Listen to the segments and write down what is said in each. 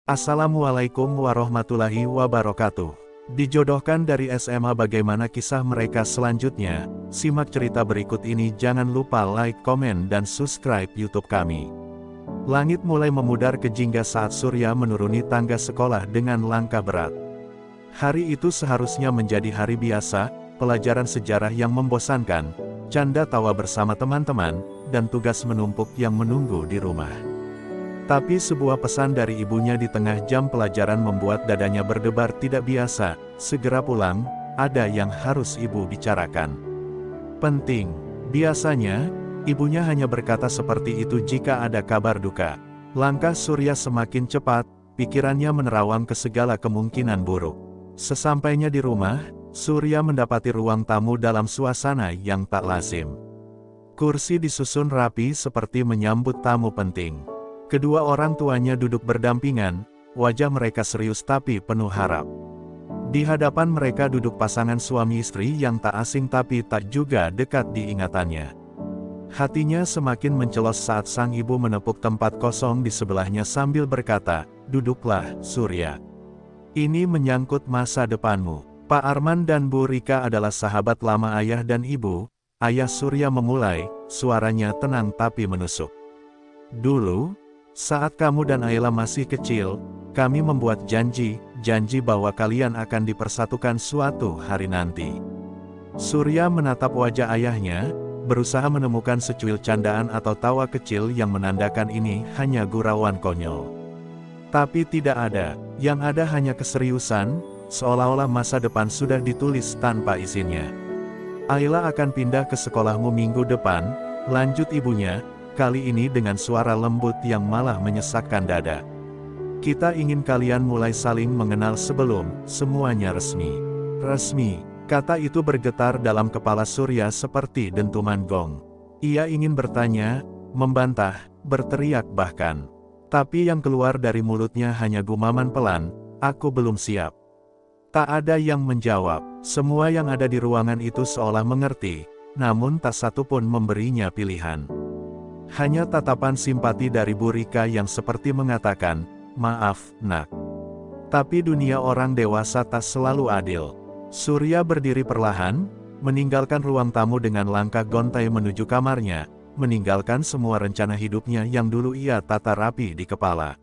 Assalamualaikum warahmatullahi wabarakatuh. Dijodohkan dari SMA, bagaimana kisah mereka selanjutnya? Simak cerita berikut ini. Jangan lupa like, komen, dan subscribe YouTube kami. Langit mulai memudar ke jingga saat Surya menuruni tangga sekolah dengan langkah berat. Hari itu seharusnya menjadi hari biasa, pelajaran sejarah yang membosankan, canda tawa bersama teman-teman, dan tugas menumpuk yang menunggu di rumah. Tapi sebuah pesan dari ibunya di tengah jam pelajaran membuat dadanya berdebar. Tidak biasa, segera pulang, ada yang harus ibu bicarakan. Penting. Biasanya, ibunya hanya berkata seperti itu jika ada kabar duka. Langkah Surya semakin cepat, pikirannya menerawang ke segala kemungkinan buruk. Sesampainya di rumah, Surya mendapati ruang tamu dalam suasana yang tak lazim. Kursi disusun rapi seperti menyambut tamu penting. Kedua orang tuanya duduk berdampingan, wajah mereka serius tapi penuh harap. Di hadapan mereka duduk pasangan suami istri yang tak asing tapi tak juga dekat di ingatannya. Hatinya semakin mencelos saat sang ibu menepuk tempat kosong di sebelahnya sambil berkata, "Duduklah, Surya. Ini menyangkut masa depanmu." Pak Arman dan Bu Rika adalah sahabat lama ayah dan ibu. Ayah Surya memulai, suaranya tenang tapi menusuk. "Dulu, saat kamu dan Ayla masih kecil, kami membuat janji bahwa kalian akan dipersatukan suatu hari nanti." Surya menatap wajah ayahnya, berusaha menemukan secuil candaan atau tawa kecil yang menandakan ini hanya gurauan konyol. Tapi tidak ada, yang ada hanya keseriusan, seolah-olah masa depan sudah ditulis tanpa izinnya. "Ayla akan pindah ke sekolahmu minggu depan," lanjut ibunya, kali ini dengan suara lembut yang malah menyesakkan dada. "Kita ingin kalian mulai saling mengenal sebelum semuanya resmi." "Resmi," kata itu bergetar dalam kepala Surya seperti dentuman gong. Ia ingin bertanya, membantah, berteriak bahkan. Tapi yang keluar dari mulutnya hanya gumaman pelan, "Aku belum siap." Tak ada yang menjawab. Semua yang ada di ruangan itu seolah mengerti, namun tak satu pun memberinya pilihan. Hanya tatapan simpati dari Bu Rika yang seperti mengatakan, "Maaf, nak. Tapi dunia orang dewasa tak selalu adil." Surya berdiri perlahan, meninggalkan ruang tamu dengan langkah gontai menuju kamarnya, meninggalkan semua rencana hidupnya yang dulu ia tata rapi di kepala.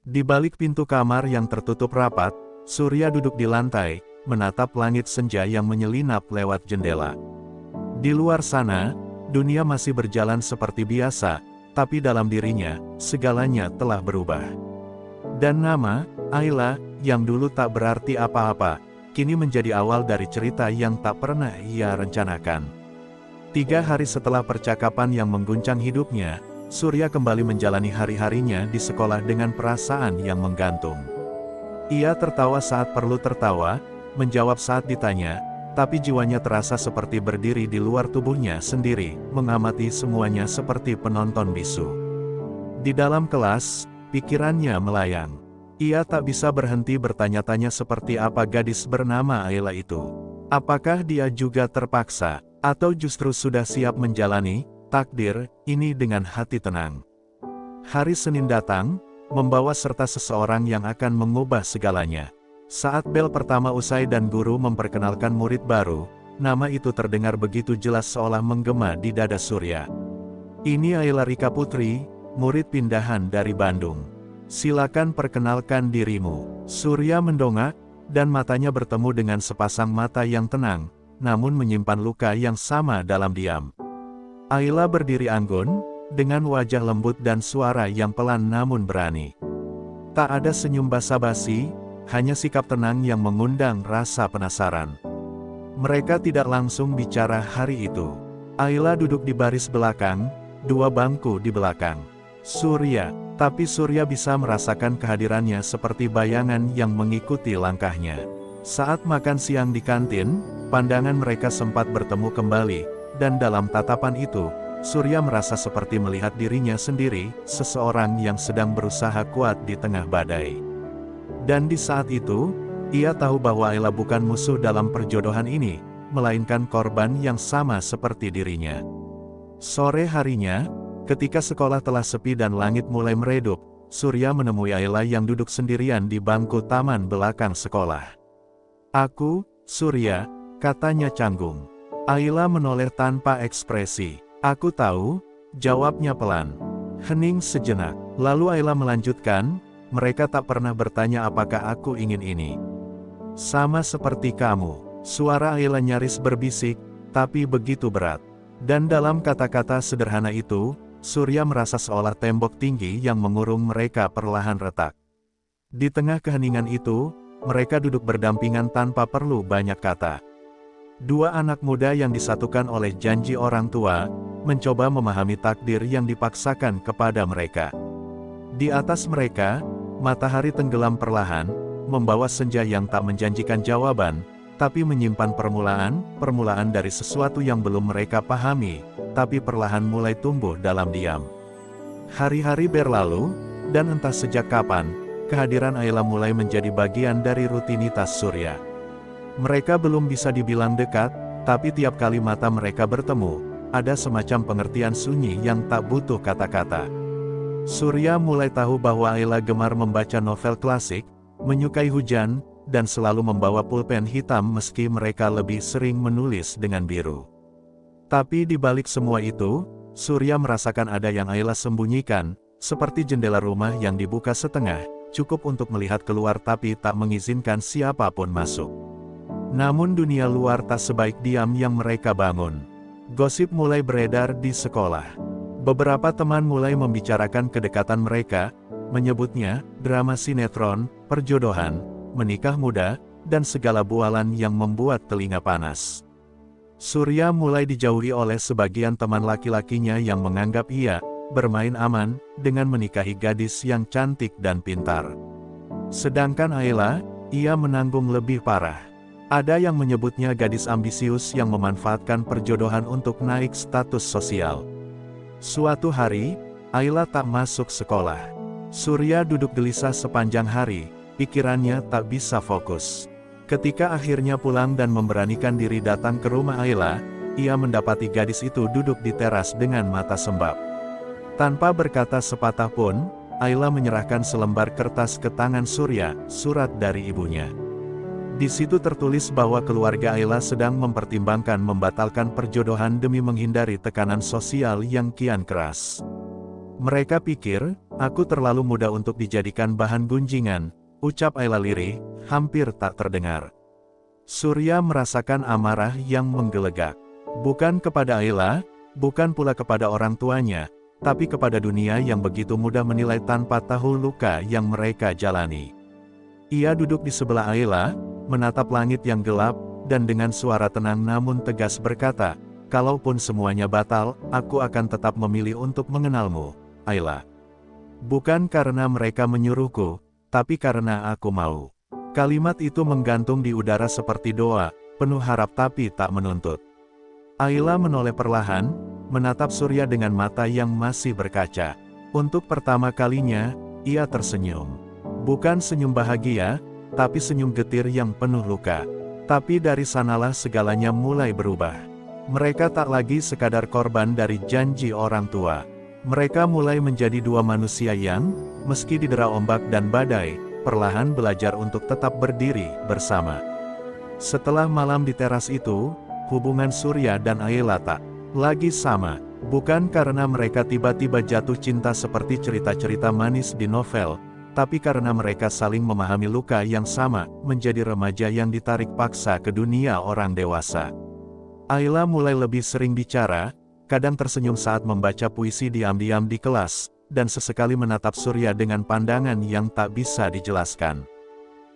Di balik pintu kamar yang tertutup rapat, Surya duduk di lantai, menatap langit senja yang menyelinap lewat jendela. Di luar sana, dunia masih berjalan seperti biasa, tapi dalam dirinya, segalanya telah berubah. Dan nama, Ayla, yang dulu tak berarti apa-apa, kini menjadi awal dari cerita yang tak pernah ia rencanakan. 3 hari setelah percakapan yang mengguncang hidupnya, Surya kembali menjalani hari-harinya di sekolah dengan perasaan yang menggantung. Ia tertawa saat perlu tertawa, menjawab saat ditanya, tapi jiwanya terasa seperti berdiri di luar tubuhnya sendiri, mengamati semuanya seperti penonton bisu. Di dalam kelas, pikirannya melayang. Ia tak bisa berhenti bertanya-tanya seperti apa gadis bernama Ayla itu. Apakah dia juga terpaksa, atau justru sudah siap menjalani takdir ini dengan hati tenang? Hari Senin datang, membawa serta seseorang yang akan mengubah segalanya. Saat bel pertama usai dan guru memperkenalkan murid baru, nama itu terdengar begitu jelas seolah menggema di dada Surya. "Ini Ayla Rika Putri, murid pindahan dari Bandung. Silakan perkenalkan dirimu." Surya mendongak, dan matanya bertemu dengan sepasang mata yang tenang, namun menyimpan luka yang sama dalam diam. Ayla berdiri anggun, dengan wajah lembut dan suara yang pelan namun berani. Tak ada senyum basa-basi, hanya sikap tenang yang mengundang rasa penasaran. Mereka tidak langsung bicara hari itu. Ayla duduk di baris belakang, 2 bangku di belakang Surya, tapi Surya bisa merasakan kehadirannya seperti bayangan yang mengikuti langkahnya. Saat makan siang di kantin, pandangan mereka sempat bertemu kembali, dan dalam tatapan itu, Surya merasa seperti melihat dirinya sendiri, seseorang yang sedang berusaha kuat di tengah badai. Dan di saat itu, ia tahu bahwa Ayla bukan musuh dalam perjodohan ini, melainkan korban yang sama seperti dirinya. Sore harinya, ketika sekolah telah sepi dan langit mulai meredup, Surya menemui Ayla yang duduk sendirian di bangku taman belakang sekolah. "Aku, Surya," katanya canggung. Ayla menoleh tanpa ekspresi. "Aku tahu," jawabnya pelan. Hening sejenak. Lalu Ayla melanjutkan, "Mereka tak pernah bertanya apakah aku ingin ini. Sama seperti kamu." Suara Ayla nyaris berbisik, tapi begitu berat. Dan dalam kata-kata sederhana itu, Surya merasa seolah tembok tinggi yang mengurung mereka perlahan retak. Di tengah keheningan itu, mereka duduk berdampingan tanpa perlu banyak kata. Dua anak muda yang disatukan oleh janji orang tua, mencoba memahami takdir yang dipaksakan kepada mereka. Di atas mereka, matahari tenggelam perlahan, membawa senja yang tak menjanjikan jawaban, tapi menyimpan permulaan dari sesuatu yang belum mereka pahami, tapi perlahan mulai tumbuh dalam diam. Hari-hari berlalu, dan entah sejak kapan, kehadiran Ayla mulai menjadi bagian dari rutinitas Surya. Mereka belum bisa dibilang dekat, tapi tiap kali mata mereka bertemu, ada semacam pengertian sunyi yang tak butuh kata-kata. Surya mulai tahu bahwa Ayla gemar membaca novel klasik, menyukai hujan, dan selalu membawa pulpen hitam meski mereka lebih sering menulis dengan biru. Tapi di balik semua itu, Surya merasakan ada yang Ayla sembunyikan, seperti jendela rumah yang dibuka setengah, cukup untuk melihat keluar tapi tak mengizinkan siapapun masuk. Namun dunia luar tak sebaik diam yang mereka bangun. Gosip mulai beredar di sekolah. Beberapa teman mulai membicarakan kedekatan mereka, menyebutnya drama sinetron, perjodohan, menikah muda, dan segala bualan yang membuat telinga panas. Surya mulai dijauhi oleh sebagian teman laki-lakinya yang menganggap ia bermain aman dengan menikahi gadis yang cantik dan pintar. Sedangkan Ayla, ia menanggung lebih parah. Ada yang menyebutnya gadis ambisius yang memanfaatkan perjodohan untuk naik status sosial. Suatu hari, Ayla tak masuk sekolah. Surya duduk gelisah sepanjang hari. Pikirannya tak bisa fokus. Ketika akhirnya pulang dan memberanikan diri datang ke rumah Ayla, ia mendapati gadis itu duduk di teras dengan mata sembab. Tanpa berkata sepatah pun, Ayla menyerahkan selembar kertas ke tangan Surya, surat dari ibunya. Di situ tertulis bahwa keluarga Ayla sedang mempertimbangkan membatalkan perjodohan demi menghindari tekanan sosial yang kian keras. "Mereka pikir, aku terlalu muda untuk dijadikan bahan gunjingan," ucap Ayla lirih, hampir tak terdengar. Surya merasakan amarah yang menggelegak. Bukan kepada Ayla, bukan pula kepada orang tuanya, tapi kepada dunia yang begitu mudah menilai tanpa tahu luka yang mereka jalani. Ia duduk di sebelah Ayla, menatap langit yang gelap, dan dengan suara tenang namun tegas berkata, "Kalaupun semuanya batal, aku akan tetap memilih untuk mengenalmu, Ayla. Bukan karena mereka menyuruhku, tapi karena aku mau." Kalimat itu menggantung di udara seperti doa, penuh harap tapi tak menuntut. Ayla menoleh perlahan, menatap Surya dengan mata yang masih berkaca. Untuk pertama kalinya, ia tersenyum. Bukan senyum bahagia, tapi senyum getir yang penuh luka. Tapi dari sanalah segalanya mulai berubah. Mereka tak lagi sekadar korban dari janji orang tua. Mereka mulai menjadi dua manusia yang, meski didera ombak dan badai, perlahan belajar untuk tetap berdiri bersama. Setelah malam di teras itu, hubungan Surya dan Ayla tak lagi sama. Bukan karena mereka tiba-tiba jatuh cinta seperti cerita-cerita manis di novel, tapi karena mereka saling memahami luka yang sama, menjadi remaja yang ditarik paksa ke dunia orang dewasa. Ayla mulai lebih sering bicara, kadang tersenyum saat membaca puisi diam-diam di kelas, dan sesekali menatap Surya dengan pandangan yang tak bisa dijelaskan.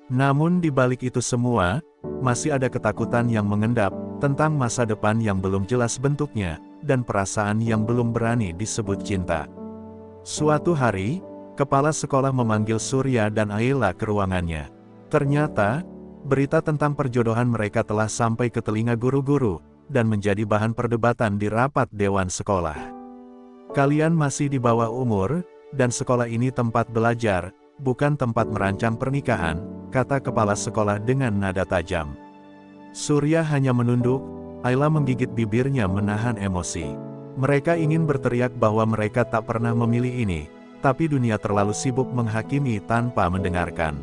Namun di balik itu semua, masih ada ketakutan yang mengendap, tentang masa depan yang belum jelas bentuknya, dan perasaan yang belum berani disebut cinta. Suatu hari, kepala sekolah memanggil Surya dan Ayla ke ruangannya. Ternyata, berita tentang perjodohan mereka telah sampai ke telinga guru-guru, dan menjadi bahan perdebatan di rapat dewan sekolah. "Kalian masih di bawah umur, dan sekolah ini tempat belajar, bukan tempat merancang pernikahan," kata kepala sekolah dengan nada tajam. Surya hanya menunduk, Ayla menggigit bibirnya menahan emosi. Mereka ingin berteriak bahwa mereka tak pernah memilih ini, tapi dunia terlalu sibuk menghakimi tanpa mendengarkan.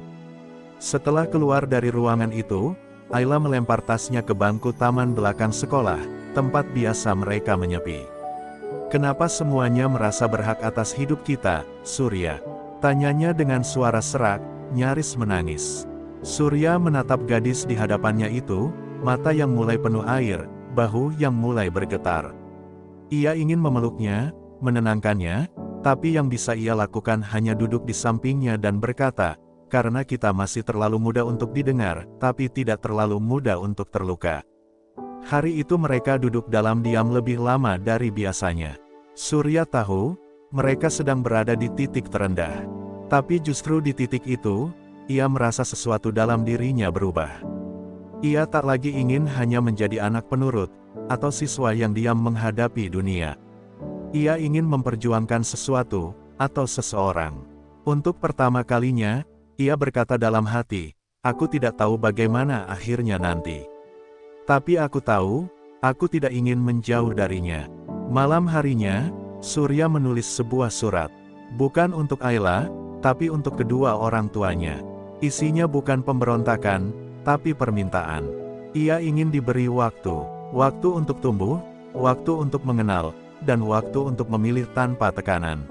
Setelah keluar dari ruangan itu, Ayla melempar tasnya ke bangku taman belakang sekolah, tempat biasa mereka menyepi. "Kenapa semuanya merasa berhak atas hidup kita, Surya?" tanyanya dengan suara serak, nyaris menangis. Surya menatap gadis di hadapannya itu, mata yang mulai penuh air, bahu yang mulai bergetar. Ia ingin memeluknya, menenangkannya, tapi yang bisa ia lakukan hanya duduk di sampingnya dan berkata, "Karena kita masih terlalu muda untuk didengar, tapi tidak terlalu muda untuk terluka." Hari itu mereka duduk dalam diam lebih lama dari biasanya. Surya tahu, mereka sedang berada di titik terendah. Tapi justru di titik itu, ia merasa sesuatu dalam dirinya berubah. Ia tak lagi ingin hanya menjadi anak penurut, atau siswa yang diam menghadapi dunia. Ia ingin memperjuangkan sesuatu, atau seseorang. Untuk pertama kalinya, ia berkata dalam hati, "Aku tidak tahu bagaimana akhirnya nanti. Tapi aku tahu, aku tidak ingin menjauh darinya." Malam harinya, Surya menulis sebuah surat. Bukan untuk Ayla, tapi untuk kedua orang tuanya. Isinya bukan pemberontakan, tapi permintaan. Ia ingin diberi waktu. Waktu untuk tumbuh, waktu untuk mengenal, dan waktu untuk memilih tanpa tekanan.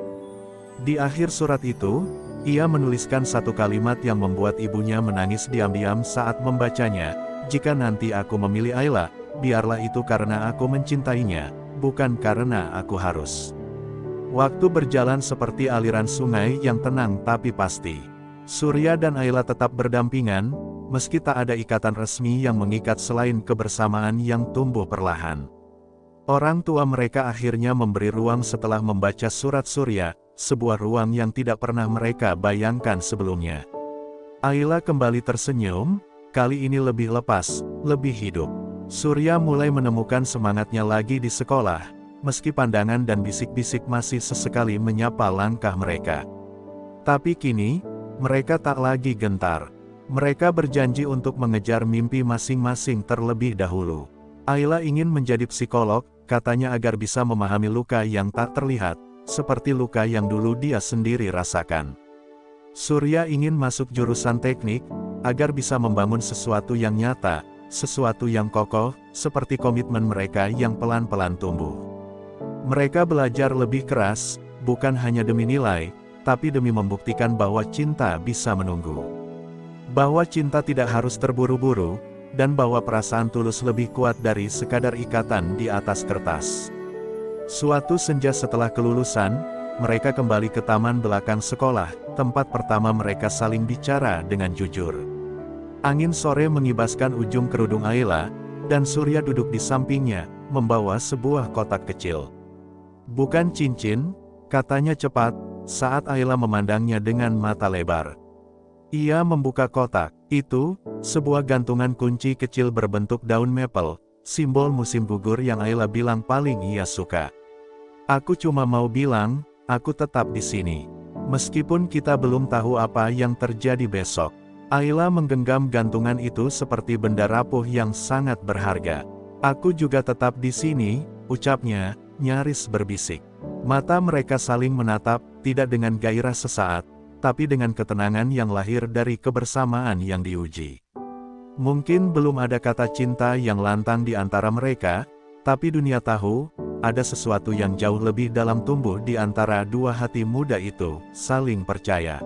Di akhir surat itu, ia menuliskan satu kalimat yang membuat ibunya menangis diam-diam saat membacanya. "Jika nanti aku memilih Ayla, biarlah itu karena aku mencintainya, bukan karena aku harus." Waktu berjalan seperti aliran sungai yang tenang tapi pasti. Surya dan Ayla tetap berdampingan, meski tak ada ikatan resmi yang mengikat selain kebersamaan yang tumbuh perlahan. Orang tua mereka akhirnya memberi ruang setelah membaca surat Surya, sebuah ruang yang tidak pernah mereka bayangkan sebelumnya. Ayla kembali tersenyum, kali ini lebih lepas, lebih hidup. Surya mulai menemukan semangatnya lagi di sekolah, meski pandangan dan bisik-bisik masih sesekali menyapa langkah mereka. Tapi kini, mereka tak lagi gentar. Mereka berjanji untuk mengejar mimpi masing-masing terlebih dahulu. Ayla ingin menjadi psikolog, katanya, agar bisa memahami luka yang tak terlihat, seperti luka yang dulu dia sendiri rasakan. Surya ingin masuk jurusan teknik, agar bisa membangun sesuatu yang nyata, sesuatu yang kokoh, seperti komitmen mereka yang pelan-pelan tumbuh. Mereka belajar lebih keras, bukan hanya demi nilai, tapi demi membuktikan bahwa cinta bisa menunggu. Bahwa cinta tidak harus terburu-buru, dan bahwa perasaan tulus lebih kuat dari sekadar ikatan di atas kertas. Suatu senja setelah kelulusan, mereka kembali ke taman belakang sekolah, tempat pertama mereka saling bicara dengan jujur. Angin sore mengibaskan ujung kerudung Ayla, dan Surya duduk di sampingnya, membawa sebuah kotak kecil. "Bukan cincin," katanya cepat, saat Ayla memandangnya dengan mata lebar. Ia membuka kotak. Itu, sebuah gantungan kunci kecil berbentuk daun maple, simbol musim gugur yang Ayla bilang paling ia suka. "Aku cuma mau bilang, aku tetap di sini. Meskipun kita belum tahu apa yang terjadi besok." Ayla menggenggam gantungan itu seperti benda rapuh yang sangat berharga. "Aku juga tetap di sini," ucapnya, nyaris berbisik. Mata mereka saling menatap, tidak dengan gairah sesaat, tapi dengan ketenangan yang lahir dari kebersamaan yang diuji. Mungkin belum ada kata cinta yang lantang di antara mereka, tapi dunia tahu, ada sesuatu yang jauh lebih dalam tumbuh di antara dua hati muda itu, saling percaya.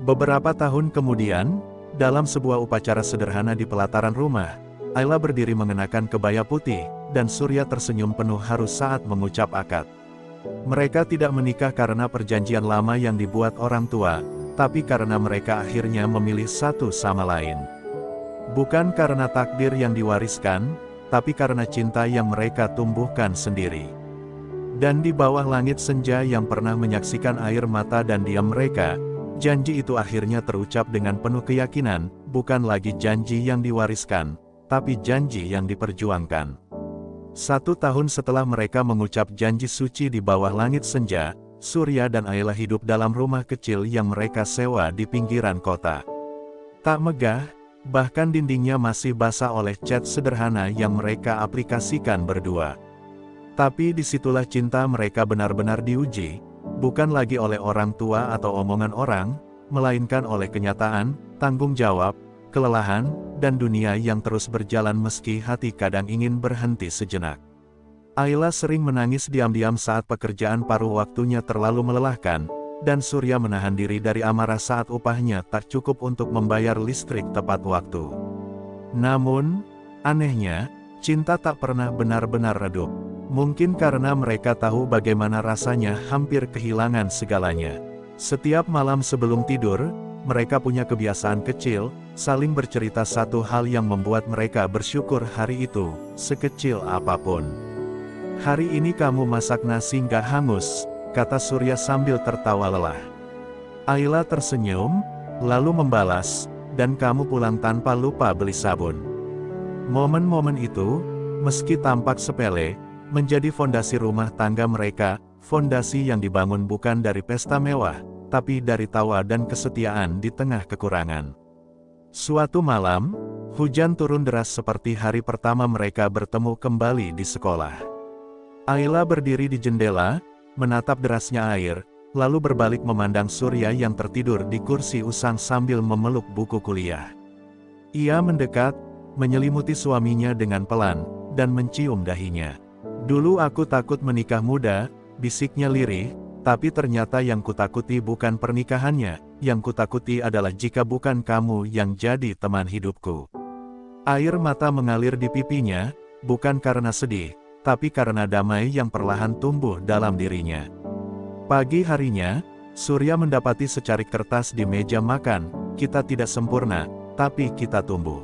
Beberapa tahun kemudian, dalam sebuah upacara sederhana di pelataran rumah, Ayla berdiri mengenakan kebaya putih, dan Surya tersenyum penuh haru saat mengucap akad. Mereka tidak menikah karena perjanjian lama yang dibuat orang tua, tapi karena mereka akhirnya memilih satu sama lain. Bukan karena takdir yang diwariskan, tapi karena cinta yang mereka tumbuhkan sendiri. Dan di bawah langit senja yang pernah menyaksikan air mata dan diam mereka, janji itu akhirnya terucap dengan penuh keyakinan, bukan lagi janji yang diwariskan, tapi janji yang diperjuangkan. 1 tahun setelah mereka mengucap janji suci di bawah langit senja, Surya dan Ayla hidup dalam rumah kecil yang mereka sewa di pinggiran kota. Tak megah, bahkan dindingnya masih basah oleh cat sederhana yang mereka aplikasikan berdua. Tapi disitulah cinta mereka benar-benar diuji, bukan lagi oleh orang tua atau omongan orang, melainkan oleh kenyataan, tanggung jawab, kelelahan, dan dunia yang terus berjalan meski hati kadang ingin berhenti sejenak. Ayla sering menangis diam-diam saat pekerjaan paruh waktunya terlalu melelahkan, dan Surya menahan diri dari amarah saat upahnya tak cukup untuk membayar listrik tepat waktu. Namun, anehnya, cinta tak pernah benar-benar redup. Mungkin karena mereka tahu bagaimana rasanya hampir kehilangan segalanya. Setiap malam sebelum tidur, mereka punya kebiasaan kecil, saling bercerita satu hal yang membuat mereka bersyukur hari itu, sekecil apapun. "Hari ini kamu masak nasi nggak hangus," kata Surya sambil tertawa lelah. Ayla tersenyum, lalu membalas, "Dan kamu pulang tanpa lupa beli sabun." Momen-momen itu, meski tampak sepele, menjadi fondasi rumah tangga mereka, fondasi yang dibangun bukan dari pesta mewah, tapi dari tawa dan kesetiaan di tengah kekurangan. Suatu malam, hujan turun deras seperti hari pertama mereka bertemu kembali di sekolah. Ayla berdiri di jendela, menatap derasnya air, lalu berbalik memandang Surya yang tertidur di kursi usang sambil memeluk buku kuliah. Ia mendekat, menyelimuti suaminya dengan pelan, dan mencium dahinya. "Dulu aku takut menikah muda," bisiknya lirih, "tapi ternyata yang kutakuti bukan pernikahannya, yang kutakuti adalah jika bukan kamu yang jadi teman hidupku." Air mata mengalir di pipinya, bukan karena sedih, tapi karena damai yang perlahan tumbuh dalam dirinya. Pagi harinya, Surya mendapati secarik kertas di meja makan, "Kita tidak sempurna, tapi kita tumbuh.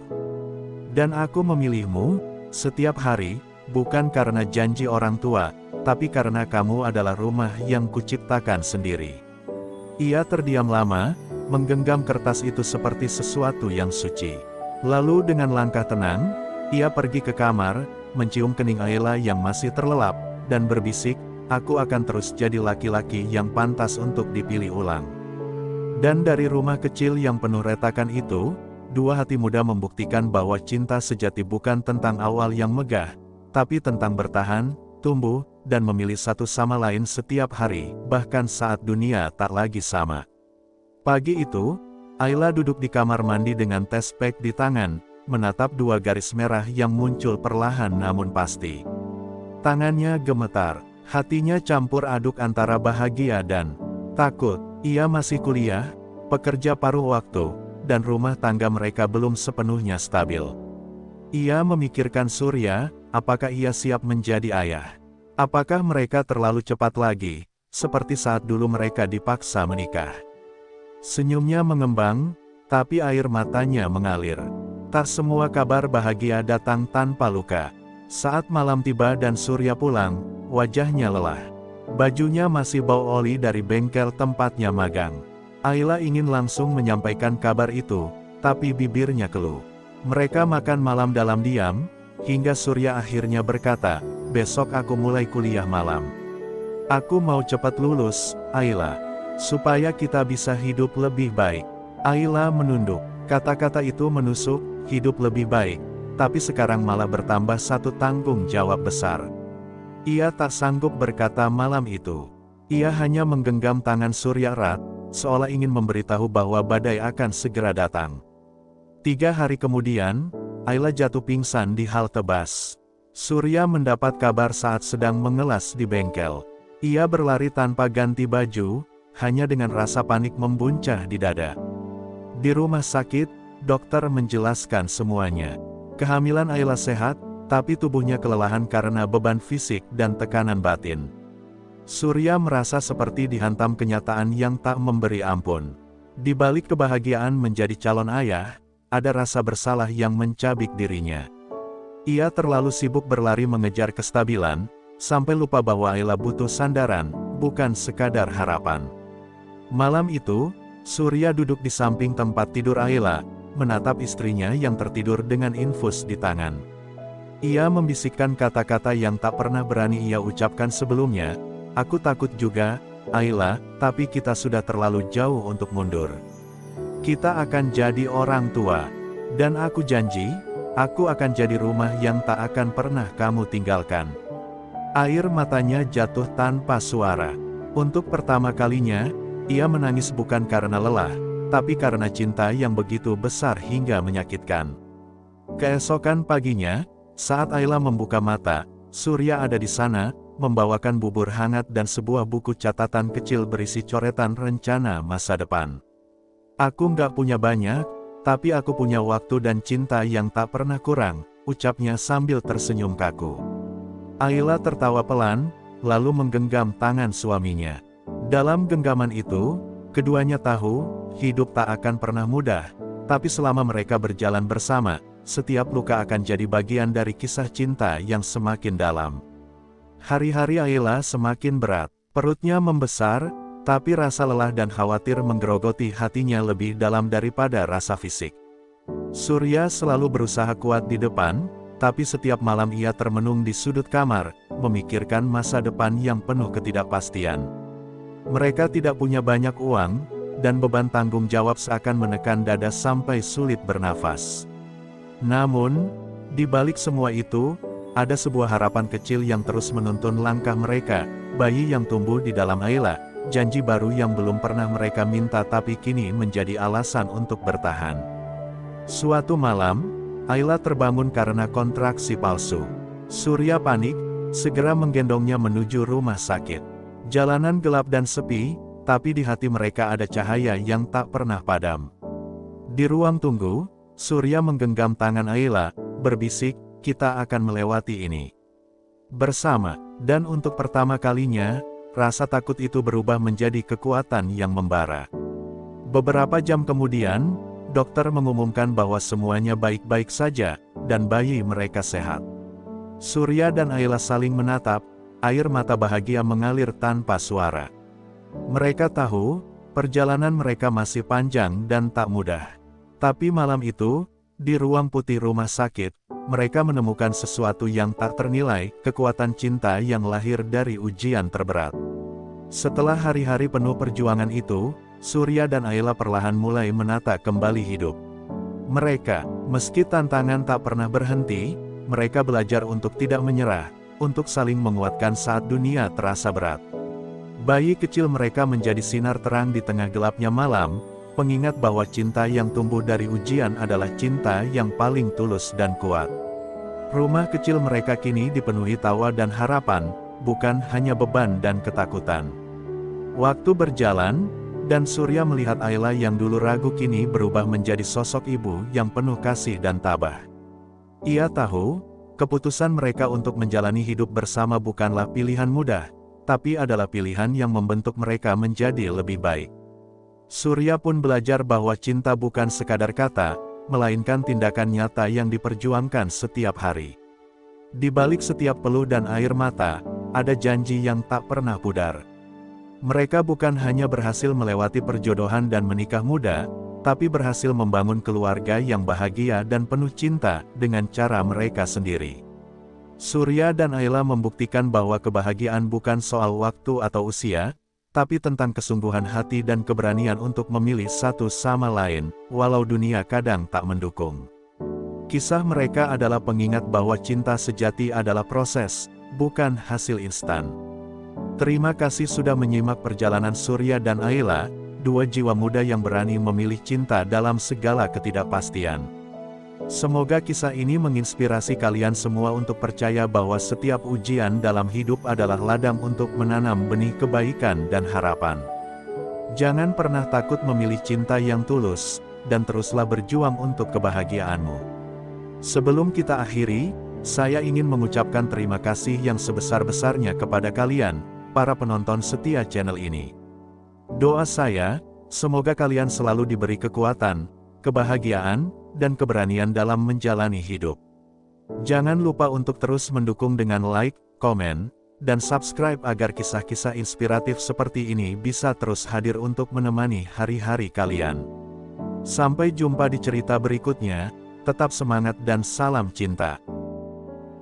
Dan aku memilihmu, setiap hari, bukan karena janji orang tua, tapi karena kamu adalah rumah yang kuciptakan sendiri." Ia terdiam lama, menggenggam kertas itu seperti sesuatu yang suci. Lalu dengan langkah tenang, ia pergi ke kamar, mencium kening Ayla yang masih terlelap, dan berbisik, "Aku akan terus jadi laki-laki yang pantas untuk dipilih ulang." Dan dari rumah kecil yang penuh retakan itu, dua hati muda membuktikan bahwa cinta sejati bukan tentang awal yang megah, tapi tentang bertahan, tumbuh, dan memilih satu sama lain setiap hari, bahkan saat dunia tak lagi sama. Pagi itu, Ayla duduk di kamar mandi dengan tes pack di tangan, menatap dua garis merah yang muncul perlahan namun pasti. Tangannya gemetar, hatinya campur aduk antara bahagia dan takut. Ia masih kuliah, pekerja paruh waktu, dan rumah tangga mereka belum sepenuhnya stabil. Ia memikirkan Surya, apakah ia siap menjadi ayah? Apakah mereka terlalu cepat lagi, seperti saat dulu mereka dipaksa menikah? Senyumnya mengembang, tapi air matanya mengalir. Tak semua kabar bahagia datang tanpa luka. Saat malam tiba dan Surya pulang, wajahnya lelah. Bajunya masih bau oli dari bengkel tempatnya magang. Ayla ingin langsung menyampaikan kabar itu, tapi bibirnya keluh. Mereka makan malam dalam diam, hingga Surya akhirnya berkata, "Besok aku mulai kuliah malam. Aku mau cepat lulus, Ayla, supaya kita bisa hidup lebih baik." Ayla menunduk. Kata-kata itu menusuk, hidup lebih baik, tapi sekarang malah bertambah satu tanggung jawab besar. Ia tak sanggup berkata malam itu. Ia hanya menggenggam tangan Surya erat, seolah ingin memberitahu bahwa badai akan segera datang. 3 hari kemudian, Ayla jatuh pingsan di halte bus. Surya mendapat kabar saat sedang mengelas di bengkel. Ia berlari tanpa ganti baju, hanya dengan rasa panik membuncah di dada. Di rumah sakit, dokter menjelaskan semuanya. Kehamilan Ayla sehat, tapi tubuhnya kelelahan karena beban fisik dan tekanan batin. Surya merasa seperti dihantam kenyataan yang tak memberi ampun. Di balik kebahagiaan menjadi calon ayah, ada rasa bersalah yang mencabik dirinya. Ia terlalu sibuk berlari mengejar kestabilan, sampai lupa bahwa Ayla butuh sandaran, bukan sekadar harapan. Malam itu, Surya duduk di samping tempat tidur Ayla, menatap istrinya yang tertidur dengan infus di tangan. Ia membisikkan kata-kata yang tak pernah berani ia ucapkan sebelumnya, "Aku takut juga, Ayla, tapi kita sudah terlalu jauh untuk mundur. Kita akan jadi orang tua. Dan aku janji, aku akan jadi rumah yang tak akan pernah kamu tinggalkan." Air matanya jatuh tanpa suara. Untuk pertama kalinya, ia menangis bukan karena lelah, tapi karena cinta yang begitu besar hingga menyakitkan. Keesokan paginya, saat Ayla membuka mata, Surya ada di sana, membawakan bubur hangat dan sebuah buku catatan kecil berisi coretan rencana masa depan. "Aku nggak punya banyak, tapi aku punya waktu dan cinta yang tak pernah kurang," ucapnya sambil tersenyum kaku. Ayla tertawa pelan, lalu menggenggam tangan suaminya. Dalam genggaman itu, keduanya tahu, hidup tak akan pernah mudah, tapi selama mereka berjalan bersama, setiap luka akan jadi bagian dari kisah cinta yang semakin dalam. Hari-hari Ayla semakin berat, perutnya membesar, tapi rasa lelah dan khawatir menggerogoti hatinya lebih dalam daripada rasa fisik. Surya selalu berusaha kuat di depan, tapi setiap malam ia termenung di sudut kamar, memikirkan masa depan yang penuh ketidakpastian. Mereka tidak punya banyak uang, dan beban tanggung jawab seakan menekan dada sampai sulit bernafas. Namun, di balik semua itu, ada sebuah harapan kecil yang terus menuntun langkah mereka, bayi yang tumbuh di dalam Ayla, janji baru yang belum pernah mereka minta tapi kini menjadi alasan untuk bertahan. Suatu malam, Ayla terbangun karena kontraksi palsu. Surya panik, segera menggendongnya menuju rumah sakit. Jalanan gelap dan sepi, tapi di hati mereka ada cahaya yang tak pernah padam. Di ruang tunggu, Surya menggenggam tangan Ayla, berbisik, "Kita akan melewati ini bersama." Dan untuk pertama kalinya, rasa takut itu berubah menjadi kekuatan yang membara. Beberapa jam kemudian, dokter mengumumkan bahwa semuanya baik-baik saja, dan bayi mereka sehat. Surya dan Ayla saling menatap, air mata bahagia mengalir tanpa suara. Mereka tahu, perjalanan mereka masih panjang dan tak mudah. Tapi malam itu, di ruang putih rumah sakit, mereka menemukan sesuatu yang tak ternilai, kekuatan cinta yang lahir dari ujian terberat. Setelah hari-hari penuh perjuangan itu, Surya dan Ayla perlahan mulai menata kembali hidup. Mereka, meski tantangan tak pernah berhenti, mereka belajar untuk tidak menyerah, untuk saling menguatkan saat dunia terasa berat. Bayi kecil mereka menjadi sinar terang di tengah gelapnya malam, pengingat bahwa cinta yang tumbuh dari ujian adalah cinta yang paling tulus dan kuat. Rumah kecil mereka kini dipenuhi tawa dan harapan, bukan hanya beban dan ketakutan. Waktu berjalan, dan Surya melihat Ayla yang dulu ragu kini berubah menjadi sosok ibu yang penuh kasih dan tabah. Ia tahu, keputusan mereka untuk menjalani hidup bersama bukanlah pilihan mudah, tapi adalah pilihan yang membentuk mereka menjadi lebih baik. Surya pun belajar bahwa cinta bukan sekadar kata, melainkan tindakan nyata yang diperjuangkan setiap hari. Di balik setiap peluh dan air mata, ada janji yang tak pernah pudar. Mereka bukan hanya berhasil melewati perjodohan dan menikah muda, tapi berhasil membangun keluarga yang bahagia dan penuh cinta dengan cara mereka sendiri. Surya dan Ayla membuktikan bahwa kebahagiaan bukan soal waktu atau usia, tapi tentang kesungguhan hati dan keberanian untuk memilih satu sama lain, walau dunia kadang tak mendukung. Kisah mereka adalah pengingat bahwa cinta sejati adalah proses, bukan hasil instan. Terima kasih sudah menyimak perjalanan Surya dan Ayla, dua jiwa muda yang berani memilih cinta dalam segala ketidakpastian. Semoga kisah ini menginspirasi kalian semua untuk percaya bahwa setiap ujian dalam hidup adalah ladang untuk menanam benih kebaikan dan harapan. Jangan pernah takut memilih cinta yang tulus, dan teruslah berjuang untuk kebahagiaanmu. Sebelum kita akhiri, saya ingin mengucapkan terima kasih yang sebesar-besarnya kepada kalian, para penonton setia channel ini. Doa saya, semoga kalian selalu diberi kekuatan, kebahagiaan, dan keberanian dalam menjalani hidup. Jangan lupa untuk terus mendukung dengan like, komen, dan subscribe agar kisah-kisah inspiratif seperti ini bisa terus hadir untuk menemani hari-hari kalian. Sampai jumpa di cerita berikutnya, tetap semangat dan salam cinta.